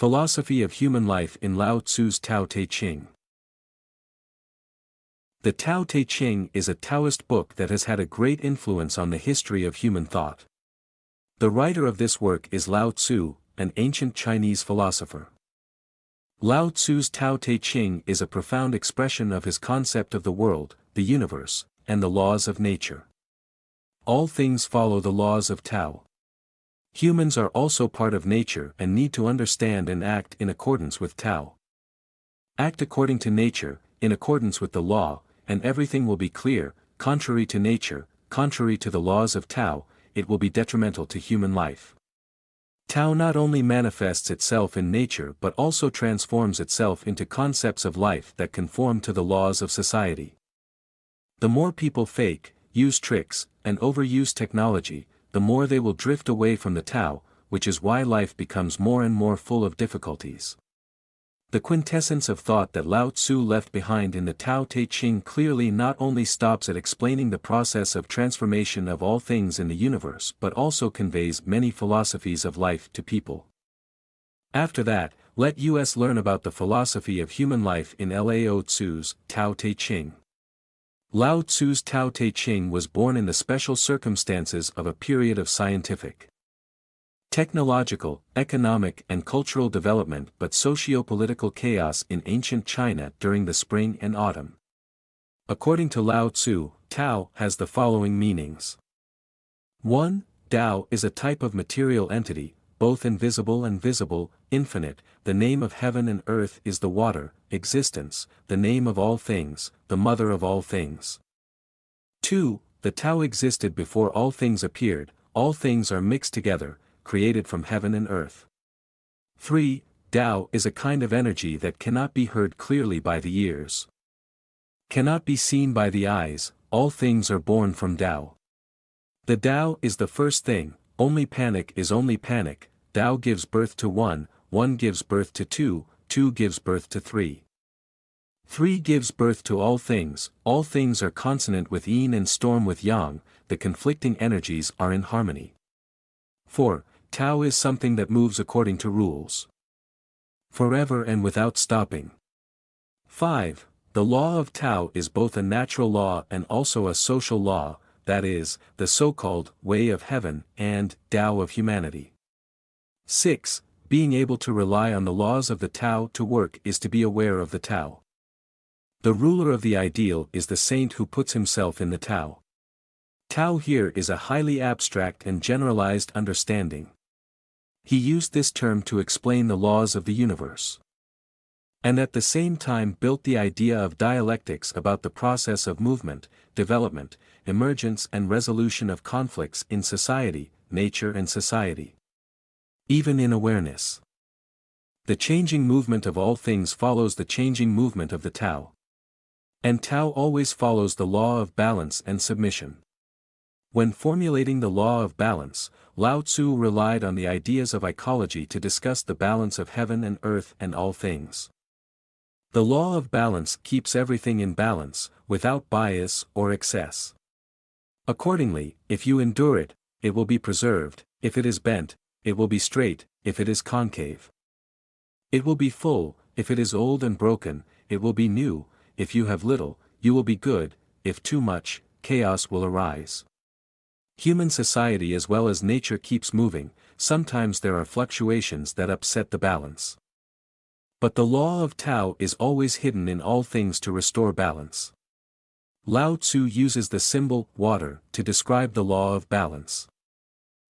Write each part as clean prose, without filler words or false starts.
Philosophy of Human Life in Lao Tzu's Tao Te Ching. The Tao Te Ching is a Taoist book that has had a great influence on the history of human thought. The writer of this work is Lao Tzu, an ancient Chinese philosopher. Lao Tzu's Tao Te Ching is a profound expression of his concept of the world, the universe, and the laws of nature. All things follow the laws of Tao. Humans are also part of nature and need to understand and act in accordance with Tao. Act according to nature, in accordance with the law, and everything will be clear. Contrary to nature, contrary to the laws of Tao, it will be detrimental to human life. Tao not only manifests itself in nature but also transforms itself into concepts of life that conform to the laws of society. The more people fake, use tricks, and overuse technology, the more they will drift away from the Tao, which is why life becomes more and more full of difficulties. The quintessence of thought that Lao Tzu left behind in the Tao Te Ching clearly not only stops at explaining the process of transformation of all things in the universe but also conveys many philosophies of life to people. After that, let us learn about the philosophy of human life in Lao Tzu's Tao Te Ching. Lao Tzu's Tao Te Ching was born in the special circumstances of a period of scientific, technological, economic and cultural development but socio-political chaos in ancient China during the spring and autumn. According to Lao Tzu, Tao has the following meanings. 1. Tao is a type of material entity, both invisible and visible, infinite. The name of heaven and earth is the water, existence, the name of all things, the mother of all things. 2. The Tao existed before all things appeared, all things are mixed together, created from heaven and earth. 3. Tao is a kind of energy that cannot be heard clearly by the ears, cannot be seen by the eyes. All things are born from Tao. The Tao is the first thing, only panic is only panic. Tao gives birth to one, one gives birth to two, two gives birth to three. 3 gives birth to all things are consonant with yin and storm with yang, the conflicting energies are in harmony. 4. Tao is something that moves according to rules, forever and without stopping. 5. The law of Tao is both a natural law and also a social law, that is, the so-called way of heaven and Tao of humanity. 6. Being able to rely on the laws of the Tao to work is to be aware of the Tao. The ruler of the ideal is the saint who puts himself in the Tao. Tao here is a highly abstract and generalized understanding. He used this term to explain the laws of the universe, and at the same time built the idea of dialectics about the process of movement, development, emergence and resolution of conflicts in society, nature and society. Even in awareness, the changing movement of all things follows the changing movement of the Tao. And Tao always follows the law of balance and submission. When formulating the law of balance, Lao Tzu relied on the ideas of ecology to discuss the balance of heaven and earth and all things. The law of balance keeps everything in balance, without bias or excess. Accordingly, if you endure it, it will be preserved. If it is bent, it will be straight. If it is concave, it will be full. If it is old and broken, it will be new. If you have little, you will be good. If too much, chaos will arise. Human society as well as nature keeps moving. Sometimes there are fluctuations that upset the balance, but the law of Tao is always hidden in all things to restore balance. Lao Tzu uses the symbol water to describe the law of balance.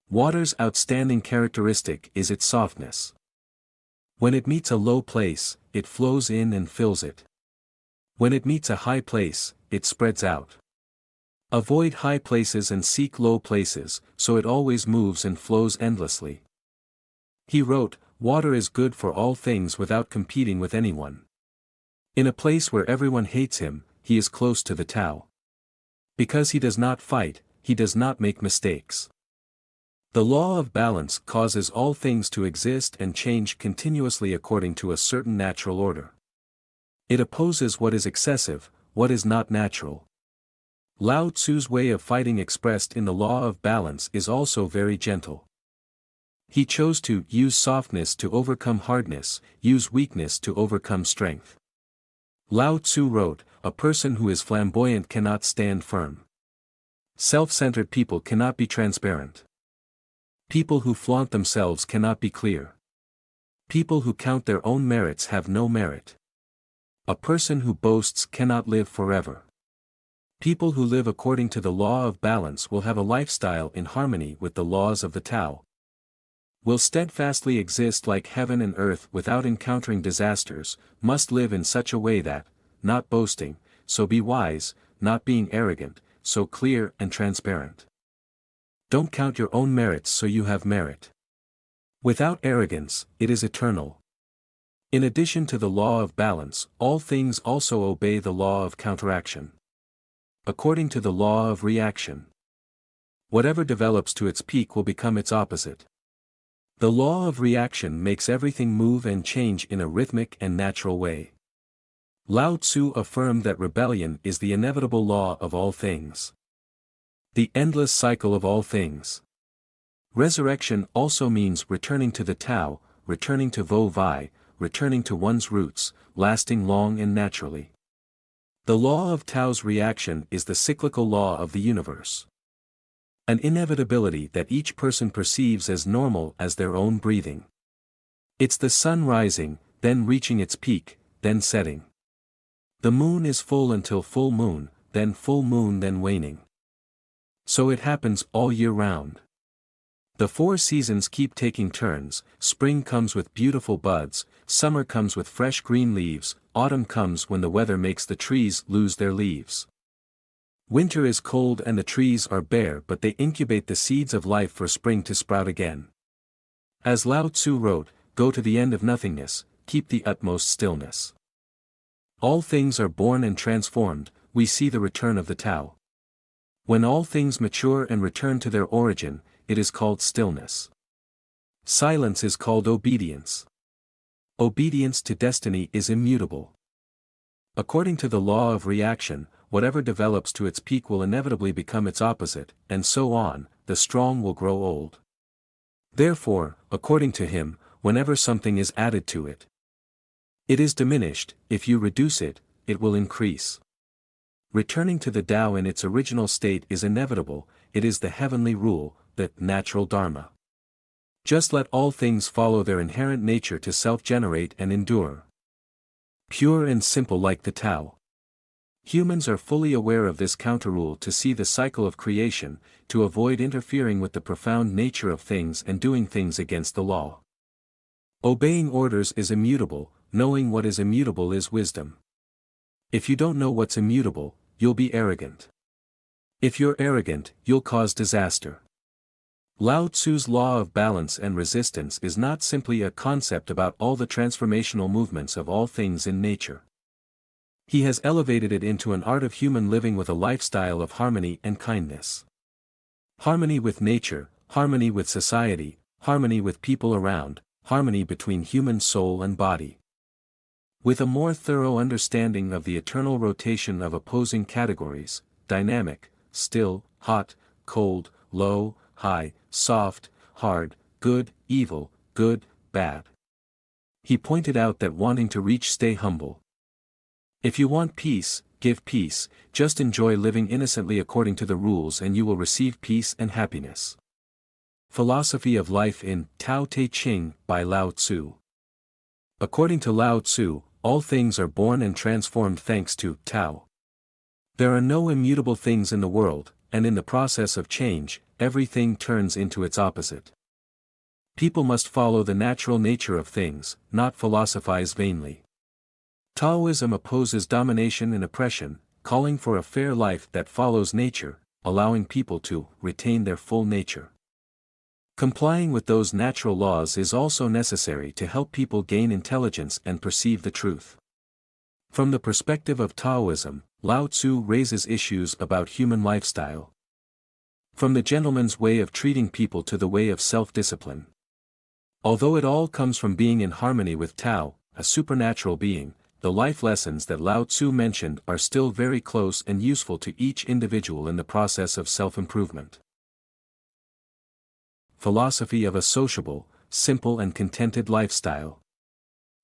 Water's outstanding characteristic is its softness. When it meets a low place, it flows in and fills it. When it meets a high place, it spreads out. Avoid high places and seek low places, so it always moves and flows endlessly. He wrote, water is good for all things without competing with anyone. In a place where everyone hates him, he is close to the Tao. Because he does not fight, he does not make mistakes. The law of balance causes all things to exist and change continuously according to a certain natural order. It opposes what is excessive, what is not natural. Lao Tzu's way of fighting expressed in the law of balance is also very gentle. He chose to use softness to overcome hardness, use weakness to overcome strength. Lao Tzu wrote, "A person who is flamboyant cannot stand firm. Self-centered people cannot be transparent. People who flaunt themselves cannot be clear. People who count their own merits have no merit. A person who boasts cannot live forever. People who live according to the law of balance will have a lifestyle in harmony with the laws of the Tao. Will steadfastly exist like heaven and earth without encountering disasters, must live in such a way that, not boasting, so be wise, not being arrogant, so clear and transparent. Don't count your own merits so you have merit. Without arrogance, it is eternal." In addition to the law of balance, all things also obey the law of counteraction. According to the law of reaction, whatever develops to its peak will become its opposite. The law of reaction makes everything move and change in a rhythmic and natural way. Lao Tzu affirmed that rebellion is the inevitable law of all things. The endless cycle of all things. Resurrection also means returning to the Tao, returning to Vo Vi, returning to one's roots, lasting long and naturally. The law of Tao's reaction is the cyclical law of the universe. An inevitability that each person perceives as normal as their own breathing. It's the sun rising, then reaching its peak, then setting. The moon is full until full moon, then waning. So it happens all year round. The 4 seasons keep taking turns, spring comes with beautiful buds, summer comes with fresh green leaves, autumn comes when the weather makes the trees lose their leaves. Winter is cold and the trees are bare, but they incubate the seeds of life for spring to sprout again. As Lao Tzu wrote, "Go to the end of nothingness, keep the utmost stillness." All things are born and transformed, we see the return of the Tao. When all things mature and return to their origin, it is called stillness. Silence is called obedience. Obedience to destiny is immutable. According to the law of reaction, whatever develops to its peak will inevitably become its opposite, and so on, the strong will grow old. Therefore, according to him, whenever something is added to it, it is diminished; if you reduce it, it will increase. Returning to the Tao in its original state is inevitable, it is the heavenly rule, the natural dharma. Just let all things follow their inherent nature to self-generate and endure. Pure and simple like the Tao. Humans are fully aware of this counter-rule to see the cycle of creation, to avoid interfering with the profound nature of things and doing things against the law. Obeying orders is immutable, knowing what is immutable is wisdom. If you don't know what's immutable, you'll be arrogant. If you're arrogant, you'll cause disaster. Lao Tzu's law of balance and resistance is not simply a concept about all the transformational movements of all things in nature. He has elevated it into an art of human living with a lifestyle of harmony and kindness. Harmony with nature, harmony with society, harmony with people around, harmony between human soul and body. With a more thorough understanding of the eternal rotation of opposing categories, dynamic, still, hot, cold, low, high, soft, hard, good, evil, good, bad. He pointed out that wanting to reach, stay humble. If you want peace, give peace, just enjoy living innocently according to the rules and you will receive peace and happiness. Philosophy of Life in Tao Te Ching by Lao Tzu. According to Lao Tzu, all things are born and transformed thanks to Tao. There are no immutable things in the world, and in the process of change, everything turns into its opposite. People must follow the natural nature of things, not philosophize vainly. Taoism opposes domination and oppression, calling for a fair life that follows nature, allowing people to retain their full nature. Complying with those natural laws is also necessary to help people gain intelligence and perceive the truth. From the perspective of Taoism, Lao Tzu raises issues about human lifestyle. From the gentleman's way of treating people to the way of self-discipline. Although it all comes from being in harmony with Tao, a supernatural being, the life lessons that Lao Tzu mentioned are still very close and useful to each individual in the process of self-improvement. philosophy of a sociable, simple and contented lifestyle.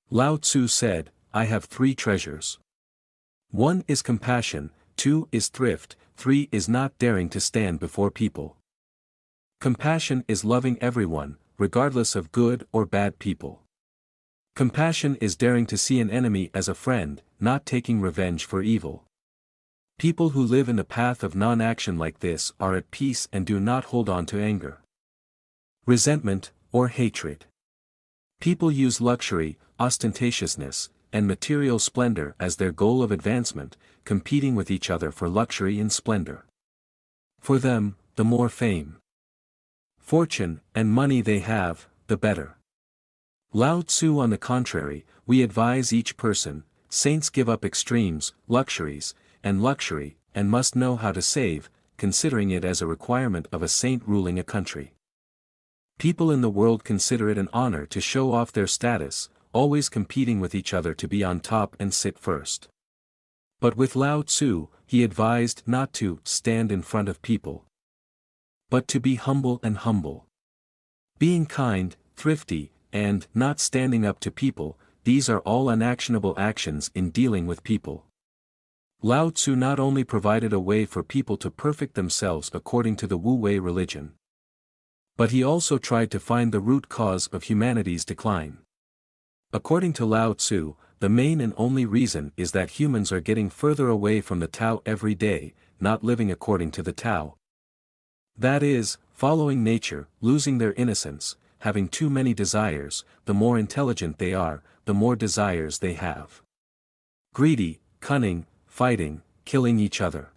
Lao Tzu said, I have 3 treasures. 1 is compassion, 2 is thrift, 3 is not daring to stand before people. Compassion is loving everyone, regardless of good or bad people. Compassion is daring to see an enemy as a friend, not taking revenge for evil. People who live in the path of non-action like this are at peace and do not hold on to anger, resentment, or hatred. People use luxury, ostentatiousness, and material splendor as their goal of advancement, competing with each other for luxury and splendor. For them, the more fame, fortune, and money they have, the better. Lao Tzu on the contrary, we advise each person, saints give up extremes, luxuries, and must know how to save, considering it as a requirement of a saint ruling a country. People in the world consider it an honor to show off their status, always competing with each other to be on top and sit first. But with Lao Tzu, he advised not to stand in front of people, but to be humble and humble. Being kind, thrifty, and not standing up to people, these are all unactionable actions in dealing with people. Lao Tzu not only provided a way for people to perfect themselves according to the Wu-Wei religion, but he also tried to find the root cause of humanity's decline. According to Lao Tzu, the main and only reason is that humans are getting further away from the Tao every day, not living according to the Tao. That is, following nature, losing their innocence, having too many desires. The more intelligent they are, the more desires they have. Greedy, cunning, fighting, killing each other.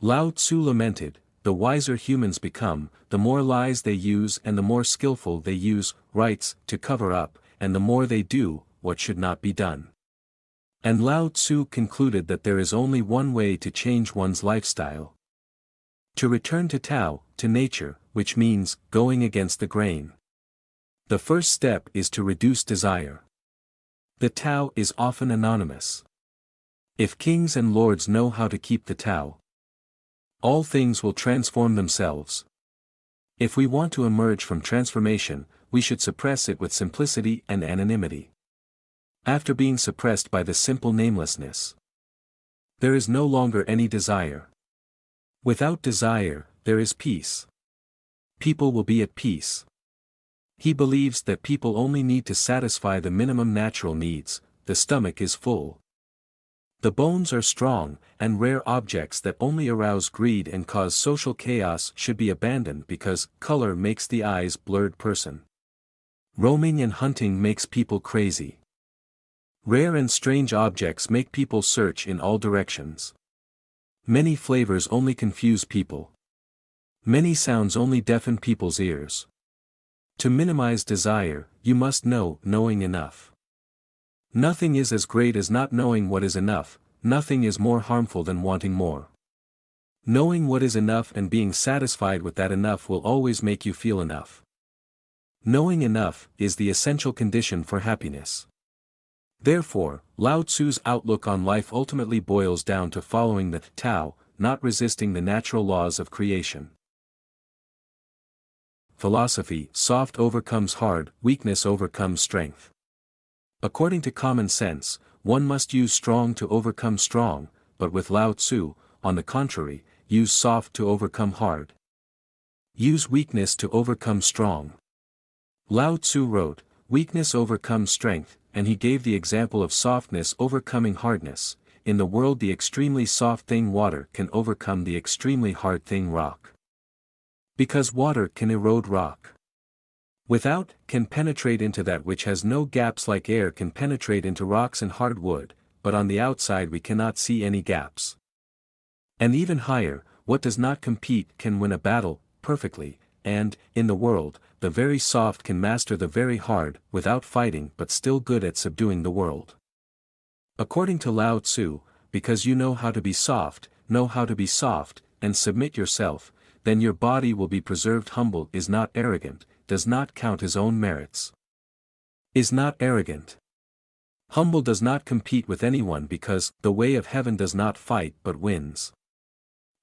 Lao Tzu lamented, the wiser humans become, the more lies they use and the more skillful they use rights to cover up, and the more they do what should not be done. And Lao Tzu concluded that there is only one way to change one's lifestyle. To return to Tao, to nature, which means going against the grain. The first step is to reduce desire. The Tao is often anonymous. If kings and lords know how to keep the Tao, all things will transform themselves. If we want to emerge from transformation, we should suppress it with simplicity and anonymity. After being suppressed by the simple namelessness, there is no longer any desire. Without desire, there is peace. People will be at peace. He believes that people only need to satisfy the minimum natural needs. The stomach is full. The bones are strong, and rare objects that only arouse greed and cause social chaos should be abandoned because color makes the eyes blurred person. Roaming and hunting makes people crazy. Rare and strange objects make people search in all directions. Many flavors only confuse people. Many sounds only deafen people's ears. To minimize desire, you must know knowing enough. Nothing is as great as not knowing what is enough, nothing is more harmful than wanting more. Knowing what is enough and being satisfied with that enough will always make you feel enough. Knowing enough is the essential condition for happiness. Therefore, Lao Tzu's outlook on life ultimately boils down to following the Tao, not resisting the natural laws of creation. Philosophy: soft overcomes hard, weakness overcomes strength. According to common sense, one must use strong to overcome strong, but with Lao Tzu, on the contrary, use soft to overcome hard. Use weakness to overcome strong. Lao Tzu wrote, weakness overcomes strength, and he gave the example of softness overcoming hardness. In the world, the extremely soft thing water can overcome the extremely hard thing rock. Because water can erode rock. Without, can penetrate into that which has no gaps, like air can penetrate into rocks and hard wood, but on the outside we cannot see any gaps. And even higher, what does not compete can win a battle, perfectly, and, in the world, the very soft can master the very hard, without fighting but still good at subduing the world. According to Lao Tzu, because you know how to be soft, and submit yourself, then your body will be preserved. Humble is not arrogant, does not count his own merits. Is not arrogant. Humble does not compete with anyone because the way of heaven does not fight but wins.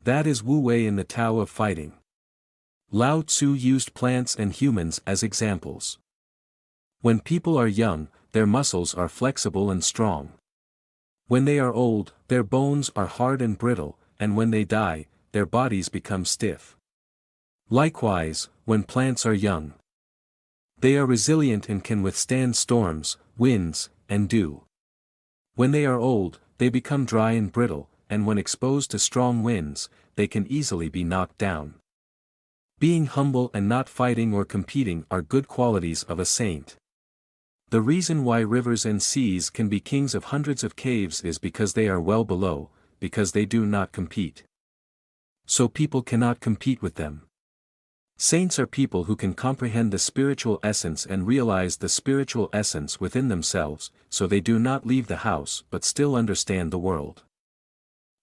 That is Wu Wei in the Tao of fighting. Lao Tzu used plants and humans as examples. When people are young, their muscles are flexible and strong. When they are old, their bones are hard and brittle, and when they die, their bodies become stiff. Likewise, when plants are young, they are resilient and can withstand storms, winds, and dew. When they are old, they become dry and brittle, and when exposed to strong winds, they can easily be knocked down. Being humble and not fighting or competing are good qualities of a saint. The reason why rivers and seas can be kings of hundreds of caves is because they are well below, because they do not compete. So people cannot compete with them. Saints are people who can comprehend the spiritual essence and realize the spiritual essence within themselves, so they do not leave the house but still understand the world.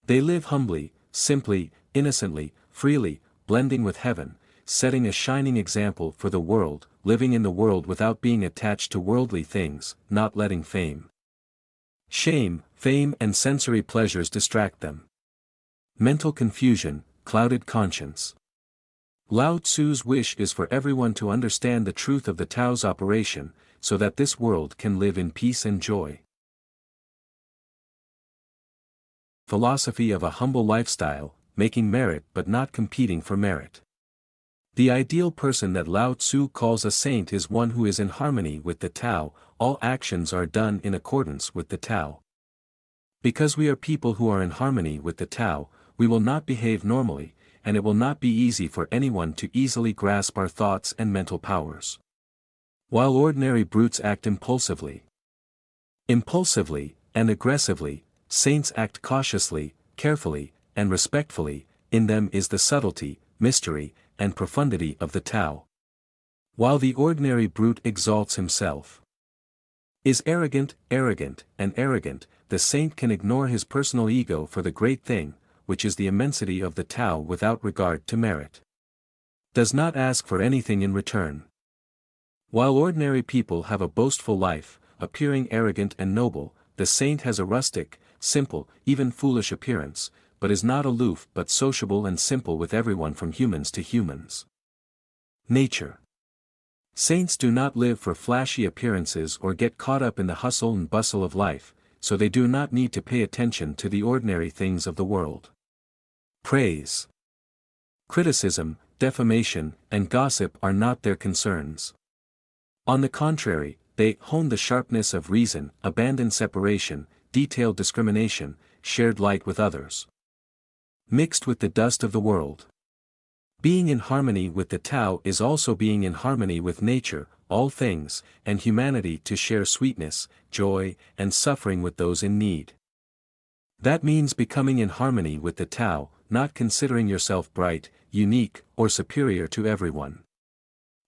They live humbly, simply, innocently, freely, blending with heaven, setting a shining example for the world, living in the world without being attached to worldly things, not letting fame, and sensory pleasures distract them. Mental confusion, clouded conscience. Lao Tzu's wish is for everyone to understand the truth of the Tao's operation, so that this world can live in peace and joy. Philosophy of a humble lifestyle, making merit but not competing for merit. The ideal person that Lao Tzu calls a saint is one who is in harmony with the Tao. All actions are done in accordance with the Tao. Because we are people who are in harmony with the Tao, we will not behave normally, and it will not be easy for anyone to easily grasp our thoughts and mental powers. While ordinary brutes act impulsively, and aggressively, saints act cautiously, carefully, and respectfully. In them is the subtlety, mystery, and profundity of the Tao. While the ordinary brute exalts himself, is arrogant, the saint can ignore his personal ego for the great thing, which is the immensity of the Tao without regard to merit. Does not ask for anything in return. While ordinary people have a boastful life, appearing arrogant and noble, the saint has a rustic, simple, even foolish appearance, but is not aloof but sociable and simple with everyone from humans to humans. Nature. Saints do not live for flashy appearances or get caught up in the hustle and bustle of life, so they do not need to pay attention to the ordinary things of the world. Praise, criticism, defamation, and gossip are not their concerns. On the contrary, they hone the sharpness of reason, abandon separation, detailed discrimination, shared light with others. Mixed with the dust of the world. Being in harmony with the Tao is also being in harmony with nature, all things, and humanity to share sweetness, joy, and suffering with those in need. That means becoming in harmony with the Tao, not considering yourself bright, unique, or superior to everyone.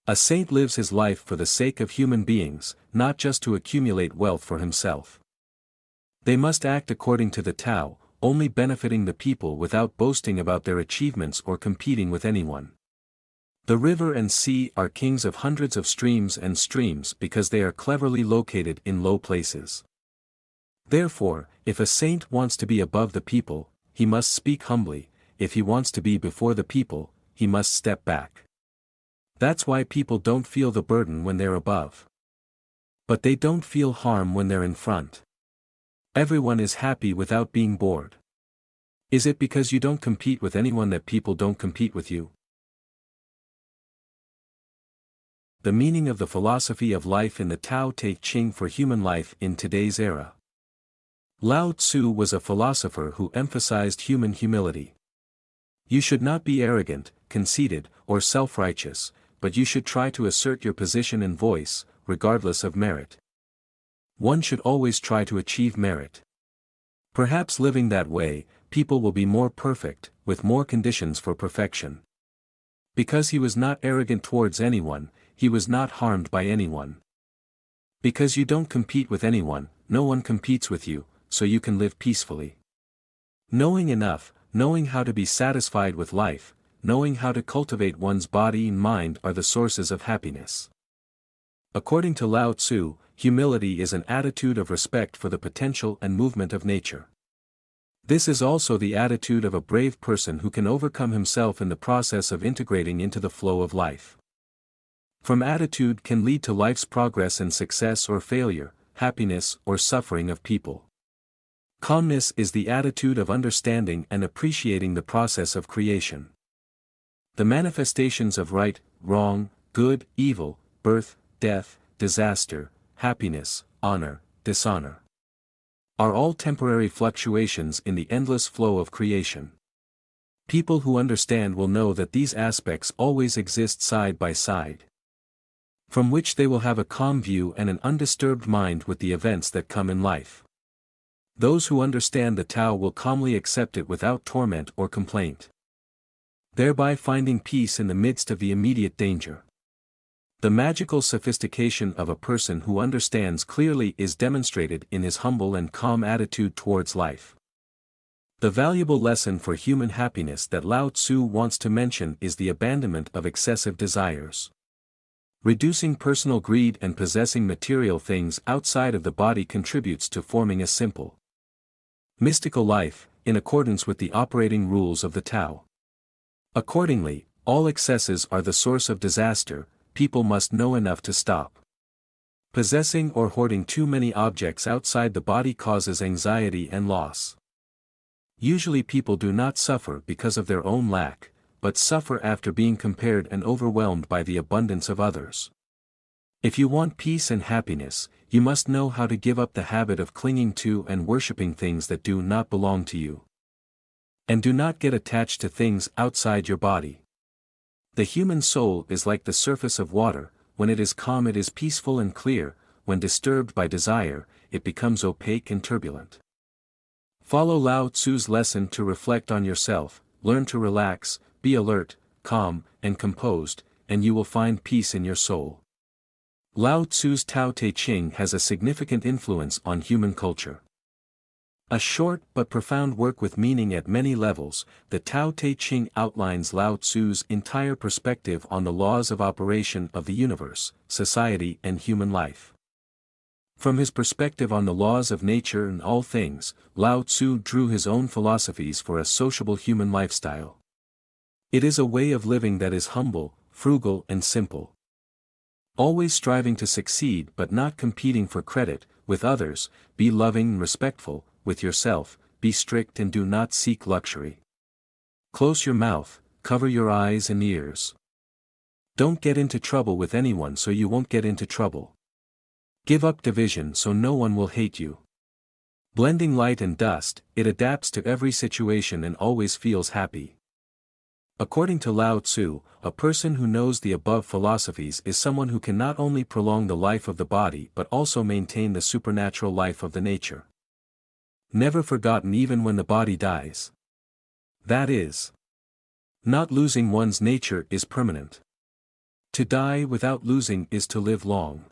A saint lives his life for the sake of human beings, not just to accumulate wealth for himself. They must act according to the Tao, only benefiting the people without boasting about their achievements or competing with anyone. The river and sea are kings of hundreds of streams because they are cleverly located in low places. Therefore, if a saint wants to be above the people, he must speak humbly. If he wants to be before the people, he must step back. That's why people don't feel the burden when they're above. But they don't feel harm when they're in front. Everyone is happy without being bored. Is it because you don't compete with anyone that people don't compete with you? The meaning of the philosophy of life in the Tao Te Ching for human life in today's era. Lao Tzu was a philosopher who emphasized human humility. You should not be arrogant, conceited, or self-righteous, but you should try to assert your position and voice, regardless of merit. One should always try to achieve merit. Perhaps living that way, people will be more perfect, with more conditions for perfection. Because he was not arrogant towards anyone, he was not harmed by anyone. Because you don't compete with anyone, no one competes with you, so you can live peacefully. Knowing enough, knowing how to be satisfied with life, knowing how to cultivate one's body and mind are the sources of happiness. According to Lao Tzu, humility is an attitude of respect for the potential and movement of nature. This is also the attitude of a brave person who can overcome himself in the process of integrating into the flow of life. From attitude can lead to life's progress and success or failure, happiness or suffering of people. Calmness is the attitude of understanding and appreciating the process of creation. The manifestations of right, wrong, good, evil, birth, death, disaster, happiness, honor, dishonor, are all temporary fluctuations in the endless flow of creation. People who understand will know that these aspects always exist side by side, from which they will have a calm view and an undisturbed mind with the events that come in life. Those who understand the Tao will calmly accept it without torment or complaint, thereby finding peace in the midst of the immediate danger. The magical sophistication of a person who understands clearly is demonstrated in his humble and calm attitude towards life. The valuable lesson for human happiness that Lao Tzu wants to mention is the abandonment of excessive desires. Reducing personal greed and possessing material things outside of the body contributes to forming a simple, mystical life, in accordance with the operating rules of the Tao. Accordingly, all excesses are the source of disaster. People must know enough to stop. Possessing or hoarding too many objects outside the body causes anxiety and loss. Usually people do not suffer because of their own lack, but suffer after being compared and overwhelmed by the abundance of others. If you want peace and happiness, you must know how to give up the habit of clinging to and worshipping things that do not belong to you. And do not get attached to things outside your body. The human soul is like the surface of water. When it is calm it is peaceful and clear, when disturbed by desire, it becomes opaque and turbulent. Follow Lao Tzu's lesson to reflect on yourself, learn to relax, be alert, calm, and composed, and you will find peace in your soul. Lao Tzu's Tao Te Ching has a significant influence on human culture. A short but profound work with meaning at many levels, the Tao Te Ching outlines Lao Tzu's entire perspective on the laws of operation of the universe, society and human life. From his perspective on the laws of nature and all things, Lao Tzu drew his own philosophies for a sociable human lifestyle. It is a way of living that is humble, frugal and simple. Always striving to succeed but not competing for credit with others, be loving and respectful. With yourself, be strict and do not seek luxury. Close your mouth, cover your eyes and ears. Don't get into trouble with anyone so you won't get into trouble. Give up division so no one will hate you. Blending light and dust, it adapts to every situation and always feels happy. According to Lao Tzu, a person who knows the above philosophies is someone who can not only prolong the life of the body but also maintain the supernatural life of the nature. Never forgotten even when the body dies. That is, not losing one's nature is permanent. To die without losing is to live long.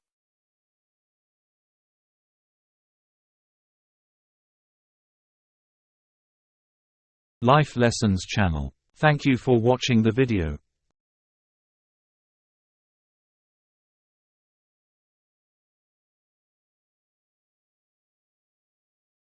Life Lessons channel. Thank you for watching the video.